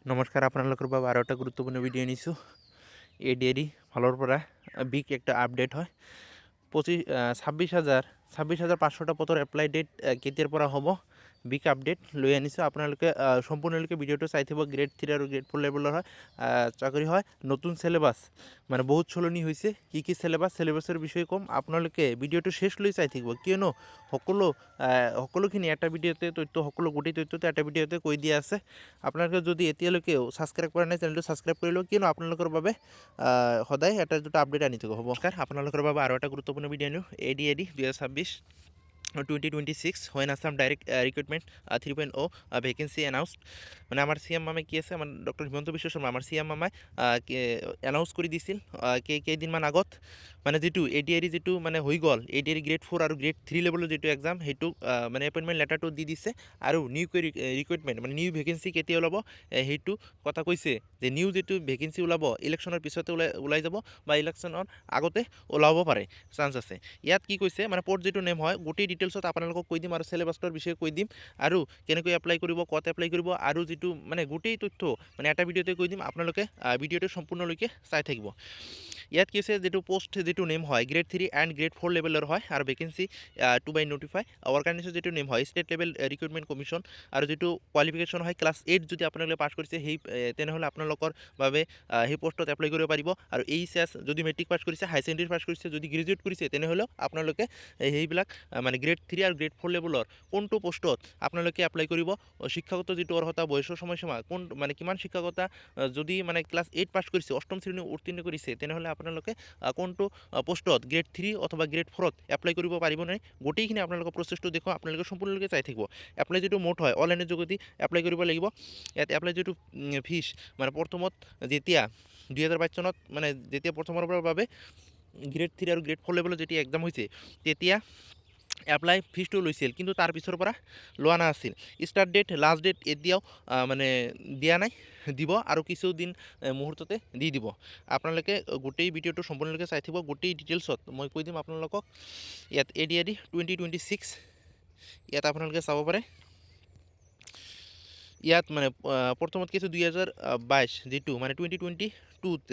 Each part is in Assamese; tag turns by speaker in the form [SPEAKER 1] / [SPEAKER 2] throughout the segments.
[SPEAKER 1] নমস্কাৰ, আপোনালোকৰ বাবে আৰু এটা গুৰুত্বপূৰ্ণ ভিডিঅ' আনিছোঁ। ADAR ফালৰ পৰা বিগ একটা আপডেট হয়। 26,500টা পদৰ এপ্লাই ডেট কেতিয়াৰ পৰা হ'ব, বিগ আপডেট লৈ আনিছোঁ। আপোনালোকে সম্পূৰ্ণলৈকে ভিডিঅ'টো চাই থাকিব। গ্ৰেড 3 আৰু গ্ৰেড 4 লেভেলৰ হয় চাকৰি হয়। নতুন চিলেবাছ মানে বহুত সলনি হৈছে। কি চিলেবাছৰ বিষয়ে ক'ম, আপোনালোকে ভিডিঅ'টো শেষলৈ চাই থাকিব, কিয়নো সকলোখিনি এটা ভিডিঅ'তে গোটেই তথ্যটো এটা ভিডিঅ'তে কৈ দিয়া আছে। আপোনালোকে যদি এতিয়ালৈকেও ছাবস্ক্ৰাইব কৰা নাই, চেনেলটো ছাবস্ক্ৰাইব কৰি লওক, কিয়নো আপোনালোকৰ বাবে সদায় এটা দুটা আপডেট আনি থাকোঁ। হ'ব, আপোনালোকৰ বাবে আৰু এটা গুৰুত্বপূৰ্ণ ভিডিঅ' আনিলোঁ। ADAR 2026 when Assam direct recruitment 3.0 vacancy announced. মানে আমাৰ CM মামাই কি আছে, আমাৰ ডক্টৰ হিমন্ত বিশ্ব শৰ্মা, আমাৰ CM মামাই এনাউন্স কৰি দিছিল কেইদিনমান আগত। মানে যিটো ADAR যিটো মানে হৈ গ'ল, ADAR গ্ৰেড 4 আৰু গ্ৰেড 3 লেভেলৰ যিটো এক্সাম, সেইটো মানে এপইণ্টমেণ্ট লেটাৰটো দি দিছে। আৰু নিউ ৰিক্ৰুইটমেণ্ট মানে নিউ ভেকেন্সি কেতিয়া ওলাব সেইটো কথা কৈছে, যে নিউ যিটো ভেকেন্সি ওলাব ইলেকশ্যনৰ পিছতে ওলাই যাব বা ইলেকশ্যনৰ আগতে ওলাব পাৰে, চান্স আছে। ইয়াত কি কৈছে, মানে প'ষ্ট যিটো নেম হয়, গোটেই ডিটেইলছত আপোনালোকক কৈ দিম আৰু চিলেবাছটোৰ বিষয়ে কৈ দিম আৰু কেনেকৈ এপ্লাই কৰিব, ক'ত এপ্লাই কৰিব, আৰু যিটো মানে গোটেই তথ্য মানে এটা ভিডিঅ'তে কৈ দিম। আপোনালোকে ভিডিঅ'টো সম্পূৰ্ণলৈকে চাই থাকিব। ইয়াত কি হৈছে, যিটো প'ষ্ট যিটো নেম হয় গ্ৰেড 3 এণ্ড গ্ৰেড 4 লেভেলৰ হয়, আৰু ভেকেন্সি টু বাই নটিফাই অৰ্গেনাইজেশ্যন যিটো নেম হয় ষ্টেট লেভেল ৰিক্ৰুইটমেণ্ট কমিশ্যন, আৰু যিটো কোৱালিফিকেশ্যন হয় ক্লাছ 8 যদি আপোনালোকে পাছ কৰিছে, তেনেহ'লে আপোনালোকৰ বাবে সেই পষ্টত এপ্লাই কৰিব পাৰিব। আৰু HS যদি মেট্ৰিক পাছ কৰিছে, হাই ছেকেণ্ডেৰী পাছ কৰিছে, যদি গ্ৰেজুৱেট কৰিছে, তেনেহ'লেও আপোনালোকে সেইবিলাক মানে গ্ৰেড 3 আৰু গ্ৰেড 4 লেভেলৰ কোনটো পষ্টত আপোনালোকে এপ্লাই কৰিব, শিক্ষাগত যিটো অৰ্হতা, বয়সৰ সময়সীমা, মানে কিমান শিক্ষাগতা, যদি মানে ক্লাছ 8 পাছ কৰিছে, অষ্টম শ্ৰেণী উত্তীৰ্ণ কৰিছে, তেনেহ'লে আপোনালোকে কোনটো পষ্টত গ্ৰেড 3 অথবা গ্ৰেড 4ত এপ্লাই কৰিব পাৰিব নে, গোটেইখিনি আপোনালোকৰ প্ৰচেছটো দেখুৱাম। আপোনালোকে সম্পূৰ্ণলৈকে চাই থাকিব। এপ্লাই যিটো মোড হয় অনলাইনৰ যোগেদি এপ্লাই কৰিব লাগিব। ইয়াত এপ্লাই যিটো ফিজ, মানে প্ৰথমত যেতিয়া 2022 চনত মানে যেতিয়া প্ৰথমৰ বাবে গ্ৰেড 3 আৰু গ্ৰেড 4 লেভেলত যেতিয়া এক্সাম হৈছে, তেতিয়া এপ্লাই ফিজটো লৈছিল, কিন্তু তাৰ পিছৰ পৰা লোৱা নাছিল। ষ্টাৰ্ট ডেট, লাষ্ট ডেট এতিয়াও মানে দিয়া নাই, দিব আৰু কিছুদিন মুহূৰ্ততে দি দিব। আপোনালোকে গোটেই ভিডিঅ'টো সম্পূৰ্ণলৈকে চাই থাকিব। গোটেই ডিটেইলছত মই কৈ দিম আপোনালোকক। ইয়াত ADAR 2026 ইয়াত আপোনালোকে চাব পাৰে। ইয়াত মানে প্ৰথমত কি আছে, 2022 যিটো মানে 2022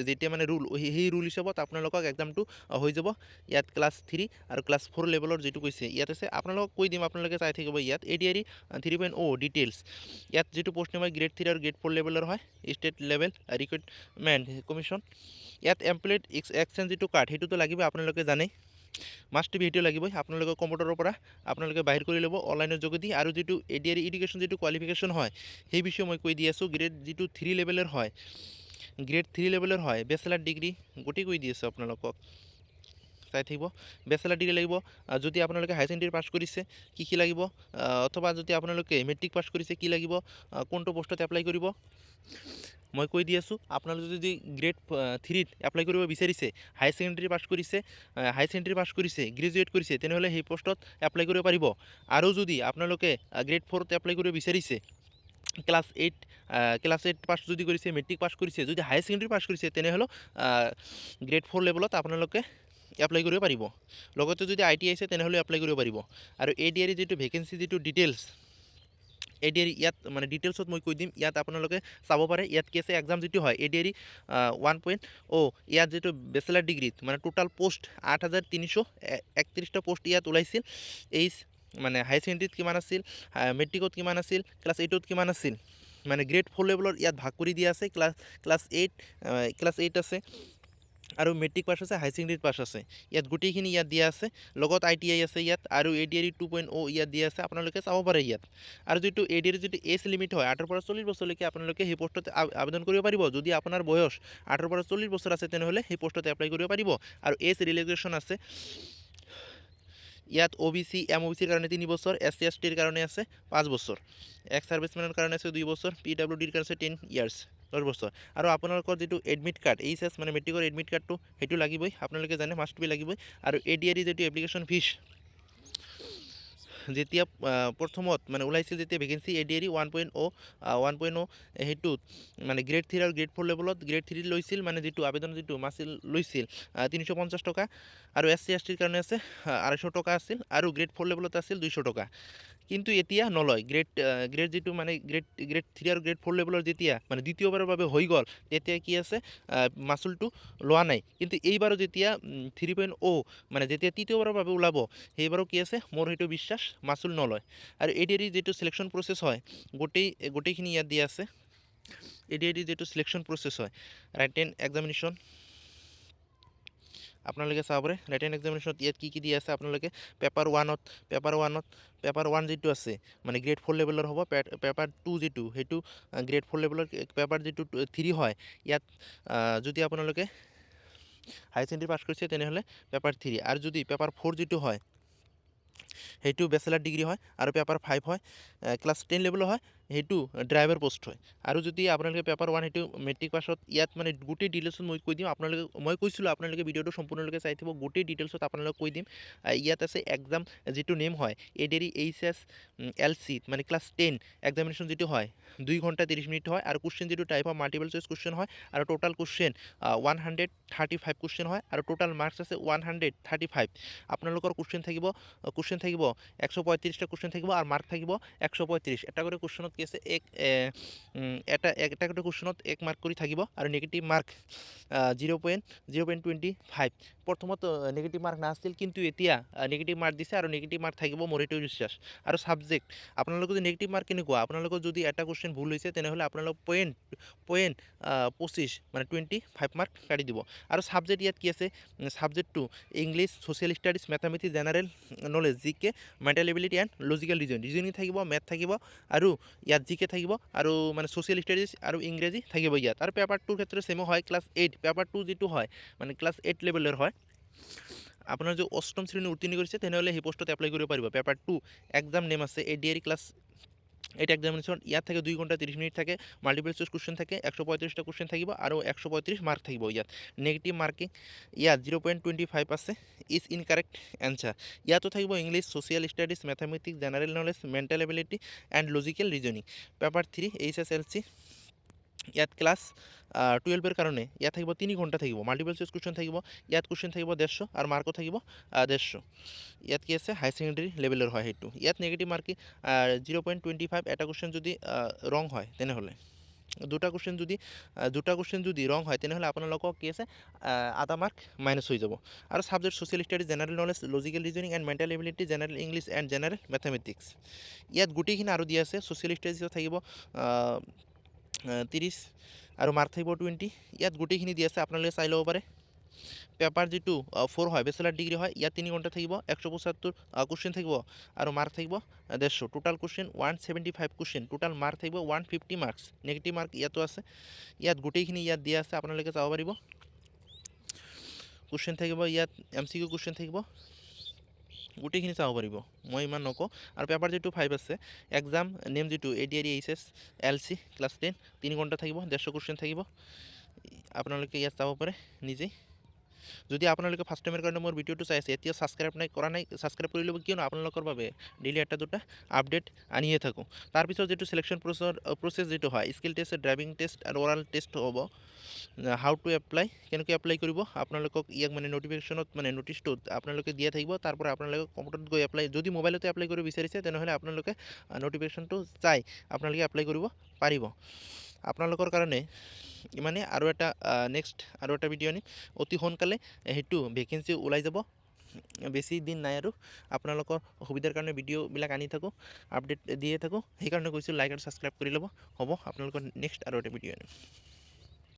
[SPEAKER 1] যেতিয়া মানে সেই ৰুল হিচাপত আপোনালোকক এক্সামটো হৈ যাব। ইয়াত ক্লাছ 3 আৰু ক্লাছ 4 লেভেলৰ যিটো কৈছে ইয়াত আছে, আপোনালোকক কৈ দিম, আপোনালোকে চাই থাকিব। ইয়াত ADAR 3.0 ডিটেইলছ, ইয়াত যিটো পষ্ট নেম হয় গ্ৰেড 3 আৰু গ্ৰেড 4 লেভেলৰ হয়, ষ্টেট লেভেল ৰিক্ৰুইটমেণ্ট কমিশ্যন। ইয়াত এমপ্লয়েড এক্সচেঞ্জ যিটো কাৰ্ড, সেইটোতো লাগিবই, আপোনালোকে জানে, মাষ্ট বি, সেইটো লাগিবই। আপোনালোকে কম্পিউটাৰৰ পৰা আপোনালোকে বাহিৰ কৰি ল'ব অনলাইনৰ যোগেদি। আৰু যিটো ADAR এডুকেশ্যন যিটো কোৱালিফিকেশ্যন হয়, সেই বিষয়ে মই কৈ দি আছোঁ। গ্ৰেড যিটো 3 লেভেলৰ হয়, গ্ৰেড 3 লেভেলৰ হয়, বেচেলাৰ ডিগ্ৰী গোটেই কৈ দি আছোঁ আপোনালোকক, চাই থাকিব। বেচেলাৰ ডিগ্ৰী লাগিব, যদি আপোনালোকে হাই ছেকেণ্ডেৰী পাছ কৰিছে কি লাগিব, অথবা যদি আপোনালোকে মেট্ৰিক পাছ কৰিছে কি লাগিব, কোনটো পষ্টত এপ্লাই কৰিব মই কৈ দি আছোঁ। আপোনালোকে যদি গ্ৰেড 3ত এপ্লাই কৰিব বিচাৰিছে, হাই ছেকেণ্ডেৰী পাছ কৰিছে, গ্ৰেজুৱেট কৰিছে, তেনেহ'লে সেই পষ্টত এপ্লাই কৰিব পাৰিব। আৰু যদি আপোনালোকে গ্ৰেড 4ত এপ্লাই কৰিব বিচাৰিছে, ক্লাছ 8 পাছ যদি কৰিছে, মেট্ৰিক পাছ কৰিছে, যদি হাই ছেকেণ্ডেৰী পাছ কৰিছে, তেনেহ'লেও গ্ৰেড 4 লেভেলত আপোনালোকে এপ্লাই কৰিব পাৰিব। লগতে যদি ITI আছে, তেনেহ'লে এপ্লাই কৰিব পাৰিব। আৰু ADAR যিটো ভেকেন্সি যিটো ডিটেইলছ, ADAR ইয়াত মানে ডিটেইলছত মই কৈ দিম। ইয়াত আপোনালোকে চাব পাৰে। ইয়াত কি আছে, এক্সাম যিটো হয় ADAR 1.0, ইয়াত যিটো বেচেলাৰ ডিগ্ৰীত মানে টোটাল পোষ্ট 8,331টা পোষ্ট ইয়াত ওলাইছিল। মানে হাই ছেকেণ্ডেৰীত কিমান আছিল, মেট্ৰিকত কিমান আছিল, ক্লাছ 8ত কিমান আছিল, মানে গ্ৰেড 4 লেভেলৰ ইয়াত ভাগ কৰি দিয়া আছে। ক্লাছ 8 আছে, আৰু মেট্ৰিক পাছ আছে, হাই ছেকেণ্ডেৰী পাছ আছে, ইয়াত গোটেইখিনি ইয়াত দিয়া আছে। লগত ITI আছে ইয়াত, আৰু ADAR 2.0 ইয়াত দিয়া আছে, আপোনালোকে চাব পাৰে ইয়াত। আৰু যিটো ADAR যিটো এজ লিমিট হয়, 8ৰ পৰা 40 বছৰলৈকে আপোনালোকে সেই পষ্টত আবেদন কৰিব পাৰিব। যদি আপোনাৰ বয়স 8ৰ পৰা 40 বছৰ আছে, তেনেহ'লে সেই পষ্টত এপ্লাই কৰিব পাৰিব। আৰু এজ ৰিলেক্সেশ্যন আছে ইয়াত। OBC MOBCৰ কাৰণে 3 বছৰ, SC STৰ কাৰণে আছে 5 বছৰ, এক্স ছাৰ্ভিচমেনৰ কাৰণে আছে 2 বছৰ, PWDৰ কাৰণে আছে 10 ইয়াৰ্ছ 10 বছৰ। আৰু আপোনালোকৰ যিটো এডমিট কাৰ্ড, HS মানে মেট্ৰিকৰ এডমিট কাৰ্ডটো, সেইটো লাগিবই, আপোনালোকে জানে, মাষ্ট বি লাগিবই। আৰু ADAR যিটো এপ্লিকেশ্যন ফিজ, যেতিয়া প্ৰথমত মানে ওলাইছিল যেতিয়া ভেকেন্সি ADAR 1.0 সেইটোত মানে গ্ৰেড 3 আৰু গ্ৰেড 4 লেভেলত গ্ৰেড 3 লৈছিল, মানে যিটো আবেদন যিটো মাছিল লৈছিল 350 টকা, আৰু SC STৰ কাৰণে আছে 250 টকা আছিল, আৰু গ্ৰেড 4 লেভেলত আছিল 200 টকা। কিন্তু এতিয়া নলয় গ্ৰেড যিটো মানে গ্ৰেড 3 আৰু গ্ৰেড 4 লেভেলৰ যেতিয়া মানে দ্বিতীয়বাৰৰ বাবে হৈ গ'ল তেতিয়া কি আছে মাচুলটো লোৱা নাই। কিন্তু এইবাৰো যেতিয়া 3.0 মানে যেতিয়া তৃতীয়বাৰৰ বাবে ওলাব সেইবাৰো কি আছে মোৰ সেইটো বিশ্বাস মাচুল নলয়। আৰু ADAD যিটো চিলেকশ্যন প্ৰচেছ হয় গোটেইখিনি ইয়াত দিয়া আছে। ADAD যিটো চিলেকশ্যন প্ৰচেছ হয় ৰাইটেন এক্সামিনেশ্যন আপোনালোকে চাব পাৰে ৰিটেন এক্সামিনেশ্যনত ইয়াত কি দিয়া আছে আপোনালোকে পেপাৰ 1 যিটো আছে মানে গ্ৰেড 4 লেভেলৰ হ'ব, পেপাৰ 2 যিটো সেইটো গ্ৰেড 4 লেভেলৰ, পেপাৰ যিটো 3 হয় ইয়াত যদি আপোনালোকে হাই ছেকেণ্ডেৰী পাছ কৰিছে তেনেহ'লে পেপাৰ 3, আৰু যদি পেপাৰ 4 যিটো হয় সেইটো বেচেলাৰ ডিগ্ৰী হয়, আৰু পেপাৰ 5 হয় ক্লাছ 10 লেভেলৰ হয় সেইটো ড্ৰাইভাৰ পোষ্ট হয়। আৰু যদি আপোনালোকে পেপাৰ 1 সেইটো মেট্ৰিক পাছত ইয়াত মানে গোটেই ডিটেইলছত মই কৈ দিম আপোনালোকে, মই কৈছিলোঁ আপোনালোকে ভিডিঅ'টো সম্পূৰ্ণলৈকে চাই থাকিব, গোটেই ডিটেইলছত আপোনালোকে কৈ দিম। ইয়াত আছে এক্সাম যিটো নেম হয় ADAD HS LC মানে ক্লাছ 10 এক্সামিনেশ্যন যিটো হয় 2 ঘণ্টা 30 মিনিট হয়, আৰু কুৱেশ্যন যিটো type of multiple choice question হয়, আৰু টোটাল কুৱেশ্যন 135 কুৱেশ্যন হয়, আৰু টোটাল মাৰ্কছ আছে 135। আপোনালোকৰ কুৱেশ্যন থাকিব 135টা কুৱেশ্যন থাকিব, আৰু মাৰ্ক থাকিব 135। এটা কৰি কুৱেশ্যনত কি আছে এটা কৰি কুৱেশ্যনত 1 মাৰ্ক কৰি থাকিব, আৰু নিগেটিভ মাৰ্ক 0.25। প্ৰথমত নিগেটিভ মাৰ্ক নাছিল কিন্তু এতিয়া নিগেটিভ মাৰ্ক দিছে, আৰু নিগেটিভ মাৰ্ক থাকিব মোৰ এইটো বিশ্বাস। আৰু ছাবজেক্ট আপোনালোকৰ যদি নিগেটিভ মাৰ্ক কেনেকুৱা, আপোনালোকৰ যদি এটা কুৱেশ্যন ভুল হৈছে তেনেহ'লে আপোনালোক পইণ্ট 25 মানে 25 মাৰ্ক কাটি দিব। আৰু ছাবজেক্ট ইয়াত কি আছে ছাবজেক্টটো English, social studies, mathematics, general knowledge, GK, mental ability and logical reasoning থাকিব, মেথ থাকিব, আৰু ইয়াত GK থাকিব, আৰু মানে ছ'চিয়েল ষ্টাডিজ আৰু ইংৰাজী থাকিব ইয়াত। আৰু পেপাৰ 2ৰ ক্ষেত্ৰত চেমো হয় ক্লাছ 8, পেপাৰ 2 যিটো হয় মানে ক্লাছ 8 লেভেলৰ হয়। আপোনাৰ যদি অষ্টম শ্ৰেণী উত্তীৰ্ণ কৰিছে তেনেহ'লে সেই পোষ্টত এপ্লাই কৰিব পাৰিব। পেপাৰ 2 এক্সাম নেম আছে ADAD ক্লাছ 8 এক্সামিনেশ্যন। ইয়াত থাকে 2 ঘণ্টা 30 মিনিট থাকে, মাল্টিপল চইচ কুৱেশ্যন থাকে, 135টা কুৱেশ্যন থাকিব, আৰু 135 মাৰ্ক থাকিব। ইয়াত নেগেটিভ মাৰ্কিং ইয়াত 0.25 আছে ইজ ইনকাৰেক্ট এনচাৰ। ইয়াতো থাকিব English, social studies, mathematics, general knowledge, mental ability and logical reasoning. Paper 3 HSLC ইয়াত ক্লাছ 12ৰ কাৰণে ইয়াত থাকিব 3 ঘণ্টা থাকিব, মাল্টিপল চইচ কুৱেশ্যন থাকিব, ইয়াত কুৱেশ্যন থাকিব 150, আৰু মাৰ্কো থাকিব 150। ইয়াত কি আছে হাই ছেকেণ্ডেৰী লেভেলৰ হয় সেইটো। ইয়াত নেগেটিভ মাৰ্কিং 0.25। এটা কুৱেশ্যন যদি ৰং হয় তেনেহ'লে দুটা কুৱেশ্যন যদি ৰং হয় তেনেহ'লে আপোনালোকক কি আছে আধা মাৰ্ক মাইনাছ হৈ যাব। আৰু subject social studies, general knowledge, logical reasoning and mental ability, general English and general mathematics. ইয়াত গোটেইখিনি আৰু দিয়া আছে। ছ'চিয়েল ষ্টাডিজত থাকিব 30, আৰু মাৰ্ক থাকিব 20। ইয়াত গোটেইখিনি দিয়া আছে, আপোনালোকে চাই ল'ব পাৰে। পেপাৰ যিটো 4 হয় বেচেলাৰ ডিগ্ৰী হয় ইয়াত 3 ঘণ্টা থাকিব, 175 কুৱেশ্যন থাকিব, আৰু মাৰ্ক থাকিব 150। Total question 175 question, total mark থাকিব 150 মাৰ্কছ। নেগেটিভ মাৰ্ক ইয়াতো আছে, ইয়াত গোটেইখিনি ইয়াত দিয়া আছে, আপোনালোকে চাব পাৰিব। কুৱেশ্যন থাকিব ইয়াত MCQ কুৱেশ্যন থাকিব, গোটেইখিনি চাব পাৰিব, মই ইমান নকওঁ। আৰু পেপাৰ যিটো 5 আছে এক্সাম নেম যিটো ADAD HSLC ক্লাছ 10 3 ঘণ্টা থাকিব, 150 কুৱেশ্যন থাকিব। আপোনালোকে ইয়াত চাব পাৰে নিজেই। যদি আপোনালোকে ফাৰ্ষ্ট টাইমৰ কাৰণে মোৰ ভিডিঅ'টো চাই আছে এতিয়া ছাবস্ক্ৰাইব নাই, ছাবস্ক্ৰাইব কৰি ল'ব, কিয়নো আপোনালোকৰ বাবে ডেইলি এটা দুটা আপডেট আনিয়ে থাকোঁ। তাৰপিছত যিটো চিলেকশ্যন প্ৰচেছ যিটো হয় স্কিল টেষ্ট, ড্ৰাইভিং টেষ্ট আৰু অৰাল টেষ্ট হ'ব। হাউ টু এপ্লাই, কেনেকৈ এপ্লাই কৰিব আপোনালোকক ইয়াক মানে ন'টিফিকেশ্যনত মানে ন'টিছটোত আপোনালোকে দিয়া থাকিব। তাৰ পৰা আপোনালোকে কম্পিউটাৰত গৈ এপ্লাই, যদি মোবাইলতে এপ্লাই কৰিব বিচাৰিছে তেনেহ'লে আপোনালোকে ন'টিফিকেশ্যনটো চাই আপোনালোকে এপ্লাই কৰিব পাৰিব। আপোনালোকৰ কাৰণে ইমানে, আৰু এটা নেক্সট আৰু এটা ভিডিঅ' আনিম অতি সোনকালে, সেইটো ভেকেঞ্চি ওলাই যাব, বেছি দিন নাই। আৰু আপোনালোকৰ সুবিধাৰ কাৰণে ভিডিঅ'বিলাক আনি থাকোঁ, আপডেট দিয়ে থাকোঁ, সেইকাৰণে কৈছোঁ লাইক আৰু ছাবস্ক্ৰাইব কৰি ল'ব। হ'ব আপোনালোকৰ নেক্সট আৰু এটা ভিডিঅ' আনিম।